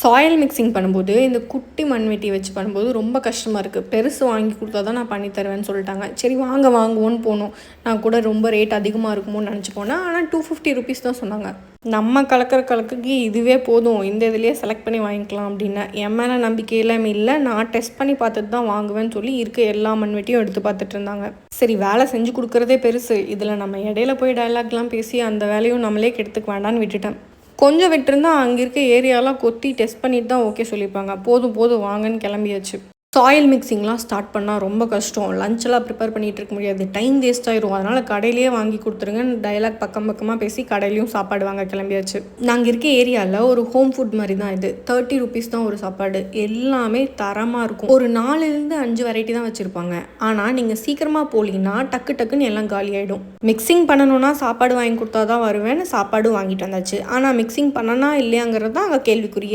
Soil mixing பண்ணும்போது இந்த குட்டி மண்வெட்டி வச்சு பண்ணும்போது ரொம்ப கஷ்டமாக இருக்குது. பெருசு வாங்கி கொடுத்தா தான் நான் பண்ணி தருவேன்னு சொல்லிட்டாங்க. சரி வாங்குவோன்னு போனோம். நான் கூட ரொம்ப ரேட் அதிகமாக இருக்குமோன்னு நினச்சி போனேன். ஆனால் 250 ருபீஸ் தான் சொன்னாங்க. நம்ம கலக்கிற கலக்குக்கு இதுவே போதும், இந்த இதுலேயே செலக்ட் பண்ணி வாங்கிக்கலாம் அப்படின்னு. என் மேலே நம்பிக்கை எல்லாமே இல்லை. நான் டெஸ்ட் பண்ணி பார்த்துட்டு தான் வாங்குவேன்னு சொல்லி இருக்க எல்லா மண்வெட்டியும் எடுத்து பார்த்துட்டு இருந்தாங்க. சரி வேலை செஞ்சு கொடுக்குறதே பெருசு, இதில் நம்ம இடையில போய் டயலாக்லாம் பேசி அந்த வேலையும் நம்மளே கெடுத்துக்க வேண்டான்னு விட்டுட்டேன். கொஞ்சம் விட்டுருந்தா அங்கே இருக்க ஏரியாலாம் கொத்தி டெஸ்ட் பண்ணிட்டு தான் ஓகே சொல்லியிருப்பாங்க. போதும் வாங்கன்னு கிளம்பியாச்சு. சாயில் மிக்சிங்லாம் ஸ்டார்ட் பண்ணால் ரொம்ப கஷ்டம். லஞ்செல்லாம் ப்ரிப்பேர் பண்ணிகிட்டு இருக்க முடியாது, டைம் வேஸ்ட் ஆயிரும். அதனால் கடையிலேயே வாங்கி கொடுத்துருங்கன்னு டயலாக் பக்கமாக பேசி கடையிலையும் சாப்பாடு வாங்க கிளம்பியாச்சு. நாங்கள் இருக்க ஏரியாவில் ஒரு ஹோம் ஃபுட் மாதிரி தான் இது. 30 ருபீஸ் தான் ஒரு சாப்பாடு. எல்லாமே தரமாக இருக்கும். ஒரு 4லேருந்து 5 வெரைட்டி தான் வச்சுருப்பாங்க. ஆனால் நீங்கள் சீக்கிரமாக போலீங்கன்னா டக்குன்னு எல்லாம் காலி ஆகிடும். மிக்சிங் பண்ணணுன்னா சாப்பாடு வாங்கி கொடுத்தா தான் வருவேன்னு சாப்பாடு வாங்கிட்டு வந்தாச்சு. ஆனால் மிக்சிங் பண்ணனா இல்லையாங்கிறது தான் அங்கே கேள்விக்குரிய.